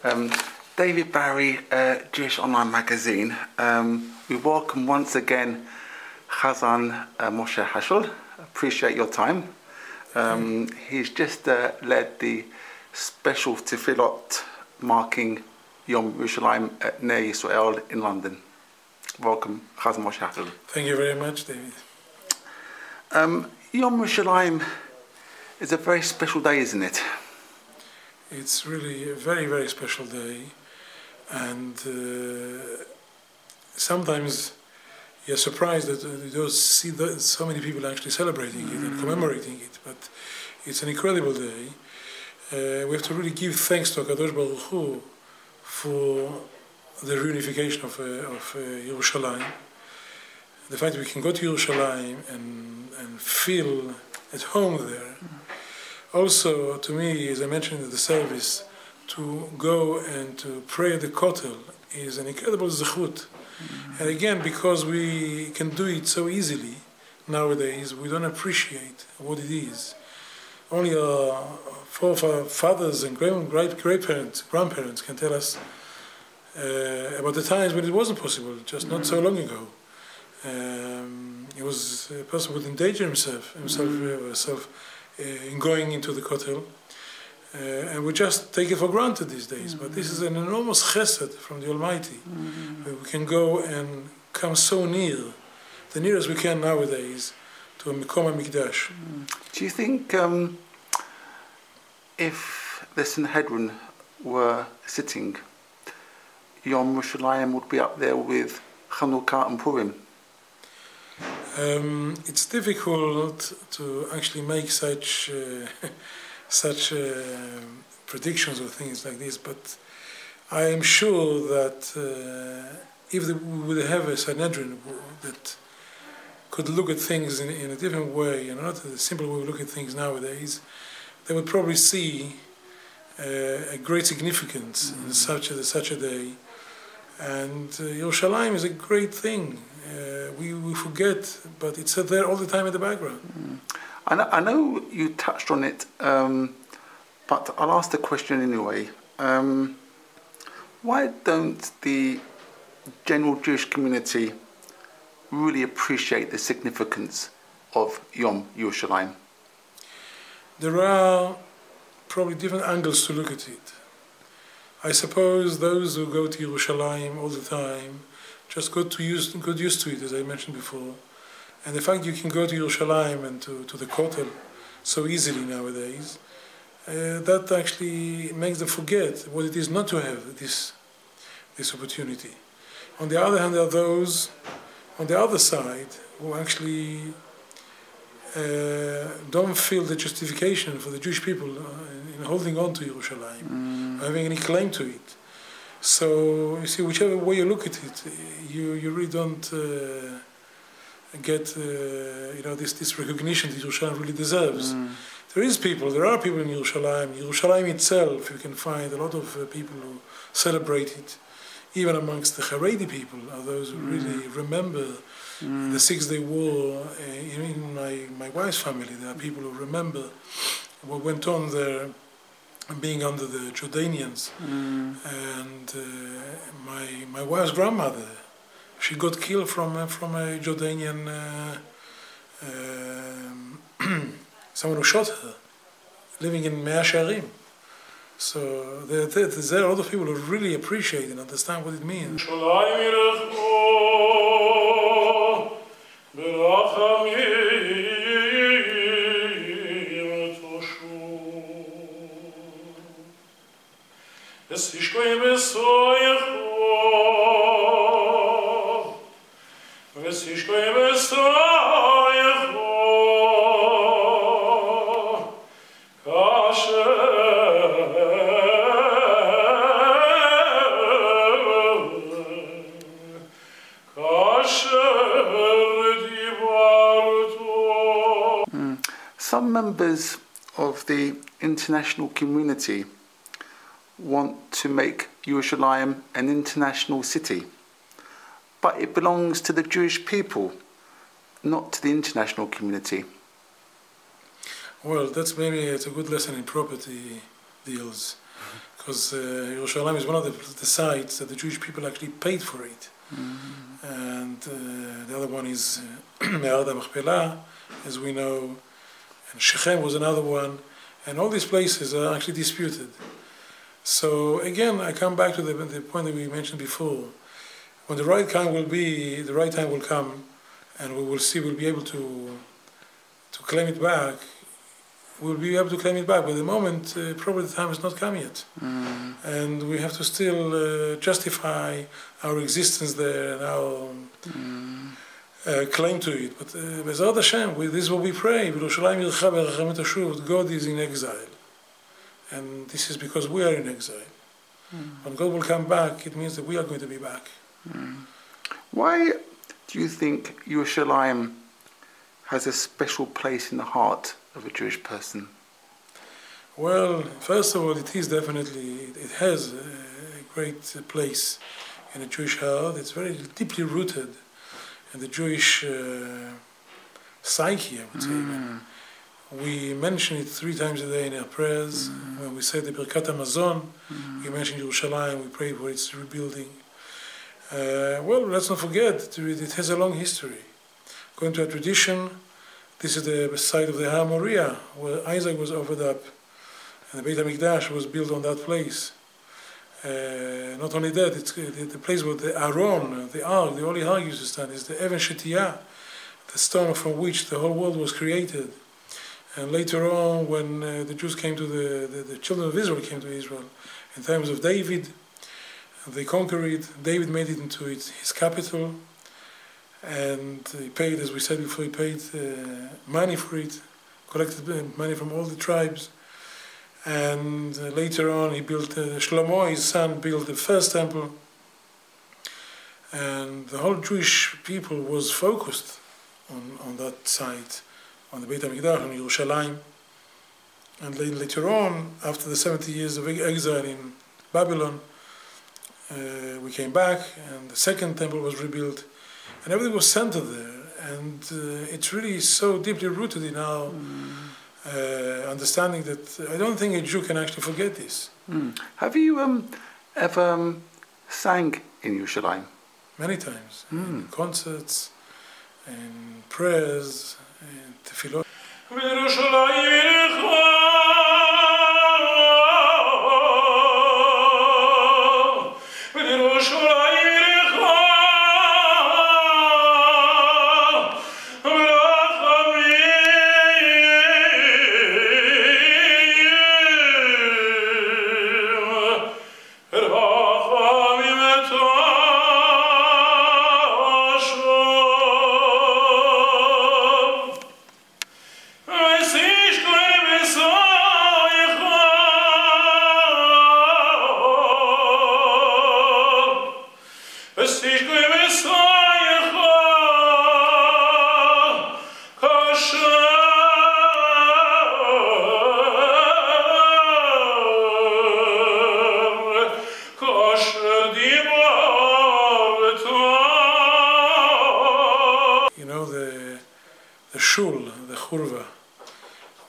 David Barry, Jewish Online Magazine. We welcome once again Chazan Moshe Haschel. Appreciate your time. He's just led the special tefillot marking Yom Yerushalayim at Ner Yisrael in London. Welcome, Chazan Moshe Haschel. Thank you very much, David. Yom Yerushalayim is a very special day, isn't it? It's really a very, very special day, and sometimes you're surprised that you don't see so many people actually celebrating it and commemorating it, but it's an incredible day. We have to really give thanks to HaKadosh Baruch Hu for the reunification of Yerushalayim. The fact that we can go to Yerushalayim and feel at home there. Also, to me, as I mentioned in the service, to go and to pray at the Kotel is an incredible zechut. And again, because we can do it so easily nowadays, we don't appreciate what it is. Only fathers and grandparents can tell us about the times when it wasn't possible, just not so long ago. It was a person would endanger himself in going into the Kotel, and we just take it for granted these days. But this is an enormous chesed from the Almighty. Where we can go and come so near, the nearest we can nowadays, to a Mikom HaMikdash. Do you think if the Sanhedrin were sitting, Yom Yerushalayim would be up there with Chanukah and Purim? It's difficult to actually make such predictions or things like this, but I am sure that if we would have a Sanhedrin that could look at things in a different way, and not the simple way we look at things nowadays, they would probably see a great significance in such a day. And Yerushalayim is a great thing. We forget, but it's there all the time in the background. I know you touched on it, but I'll ask the question anyway. Why don't the general Jewish community really appreciate the significance of Yom Yerushalayim? There are probably different angles to look at it. I suppose those who go to Yerushalayim all the time just got used to it, as I mentioned before. And the fact you can go to Yerushalayim and to the Kotel so easily nowadays, that actually makes them forget what it is not to have this opportunity. On the other hand, there are those on the other side who actually don't feel the justification for the Jewish people in holding on to Yerushalayim, having any claim to it. So you see, whichever way you look at it, you really don't get this recognition that Yerushalayim really deserves. There are people in Yerushalayim. Yerushalayim itself, you can find a lot of people who celebrate it. Even amongst the Haredi people are those who really remember the 6-day war. In my wife's family, there are people who remember what went on there, being under the Jordanians. And my wife's grandmother, she got killed from a Jordanian, someone who shot her, living in Mea Shearim. So there are a lot of people who really appreciate and understand what it means. Some members of the international community want to make Yerushalayim an international city, but it belongs to the Jewish people, not to the international community. Well, it's a good lesson in property deals, because Yerushalayim is one of the sites that the Jewish people actually paid for it. And the other one is Me'ar Machpelah, as we know, and Shechem was another one, and all these places are actually disputed. So again, I come back to the point that we mentioned before. When the right time will come, and we will see, we'll be able to claim it back. We'll be able to claim it back, but at the moment, probably the time has not come yet. And we have to still justify our existence there and our claim to it. But B'ezrat Hashem, with this what we pray, God is in exile. And this is because we are in exile. When God will come back, it means that we are going to be back. Why do you think Yerushalayim has a special place in the heart of a Jewish person? Well, first of all, it has a great place in the Jewish heart. It's very deeply rooted in the Jewish psyche, I would say. We mention it 3 times a day in our prayers. When we say the Birkat HaMazon, we mention Yerushalayim, we pray for its rebuilding. Well, let's not forget, it has a long history. According to our tradition, this is the site of the Har Moriah, where Isaac was offered up, and the Beit HaMikdash was built on that place. Not only that, it's the place where the Aron, the Ark, the Holy Ark used to stand, is the Even Shetiyah, the stone from which the whole world was created. And later on, when the Jews came to the children of Israel came to Israel, in times of David, they conquered it. David made it into his capital, and he paid, as we said before, he paid money for it, collected money from all the tribes. And later on, he built, Shlomo, his son, built the first temple. And the whole Jewish people was focused on that site, on the Beit HaMikdash, on Yerushalayim. And then later on, after the 70 years of exile in Babylon, we came back, and the second temple was rebuilt, and everything was centered there. And it's really so deeply rooted in our understanding that I don't think a Jew can actually forget this. Have you ever sang in Yerushalayim? Many times, in concerts, in prayers, in tefillot.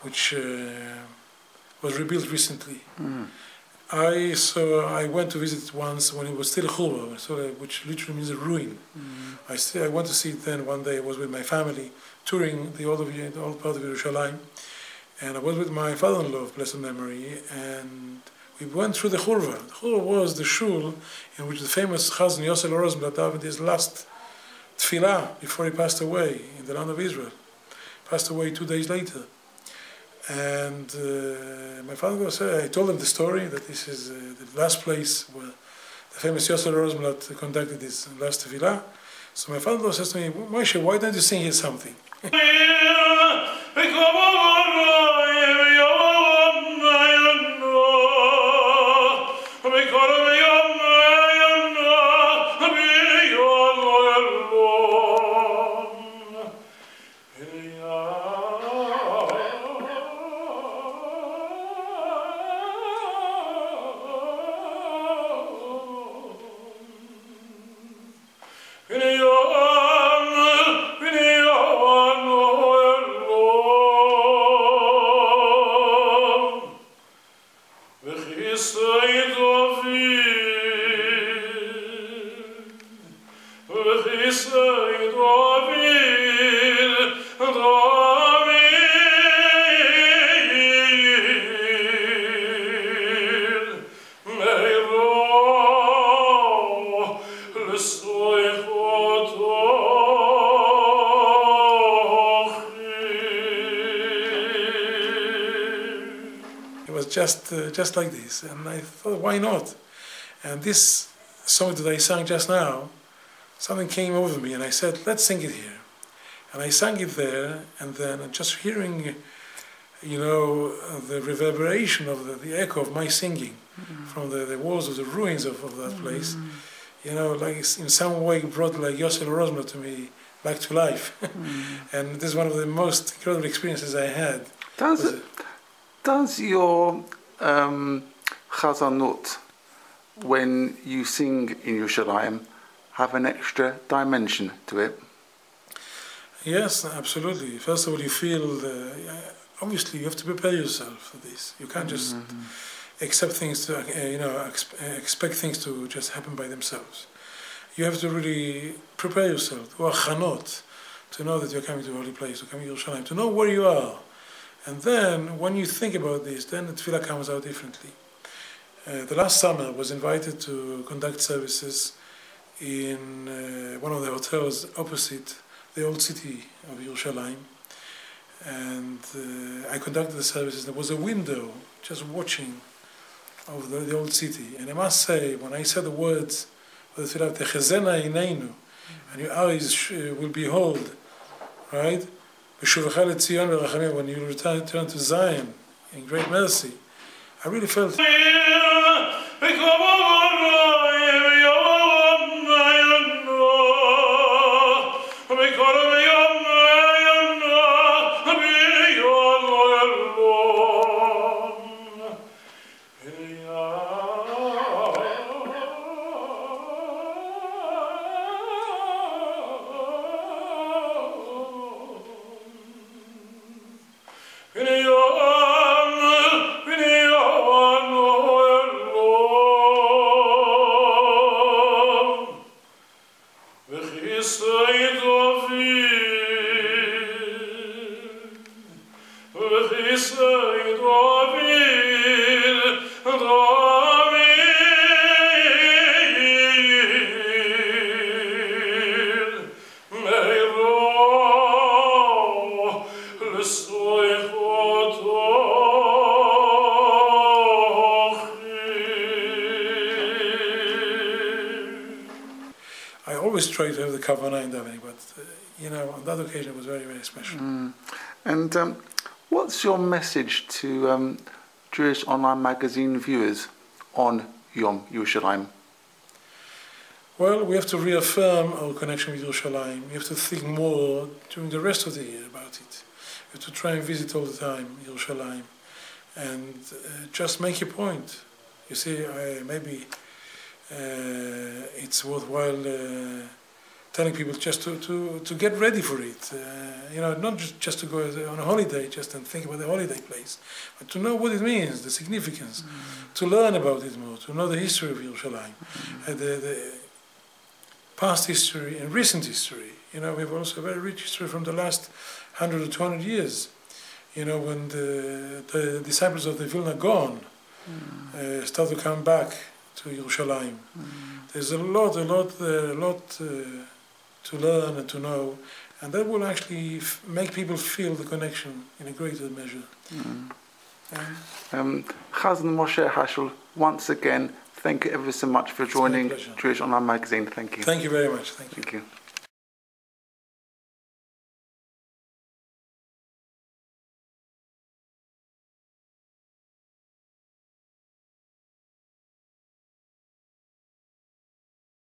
Which was rebuilt recently. I went to visit it once when it was still a churva, which literally means a ruin. I went to see it then one day. I was with my family touring the old part of Yerushalayim, and I was with my father-in-law of blessed memory, and we went through the churva. The churva was the shul in which the famous Chazan Moshe Haschel davened his last tefillah before he passed away in the land of Israel. Passed away 2 days later. And my father said, I told him the story, that this is the last place where the famous Yosef Rosenblatt conducted his last tefillah. So my father says to me, Moshe, why don't you sing here something? just like this. And I thought, why not? And this song that I sang just now, something came over me, and I said, let's sing it here. And I sang it there, and then just hearing, you know, the reverberation of the echo of my singing from the walls of the ruins of that place, you know, like in some way brought like Yosel Rosmer to me back to life. And this is one of the most incredible experiences I had. Does your Chazanut, when you sing in Yerushalayim, have an extra dimension to it? Yes, absolutely. First of all, you feel, obviously you have to prepare yourself for this. You can't just accept things to, expect things to just happen by themselves. You have to really prepare yourself, to know that you're coming to a holy place, to come to Yerushalayim, to know where you are. And then, when you think about this, then the tefillah comes out differently. The last summer I was invited to conduct services in one of the hotels opposite the old city of Yerushalayim. And I conducted the services. There was a window just watching over the old city. And I must say, when I said the words of the tefillah, Techezena Ineinu, and your eyes will behold, right? When you return to Zion in great mercy, I really felt. I always try to have the kavanah in davening, but on that occasion it was very, very special. And what's your message to Jewish online magazine viewers on Yom Yerushalayim? Well, we have to reaffirm our connection with Yerushalayim. We have to think more during the rest of the year about it. We have to try and visit all the time Yerushalayim, and just make a point. You see, maybe it's worthwhile telling people just to get ready for it. Not just to go on a holiday, just and think about the holiday place, but to know what it means, the significance, to learn about it more, to know the history of Yerushalayim, the past history and recent history. We have also a very rich history from the last 100 or 200 years. When the disciples of the Vilna Gaon start to come back to Yerushalayim. There's a lot to learn and to know, and that will actually make people feel the connection in a greater measure. Chazan Moshe Haschel, once again, thank you ever so much for joining Jewish Online Magazine. Thank you. Thank you very much. Thank you. Thank you.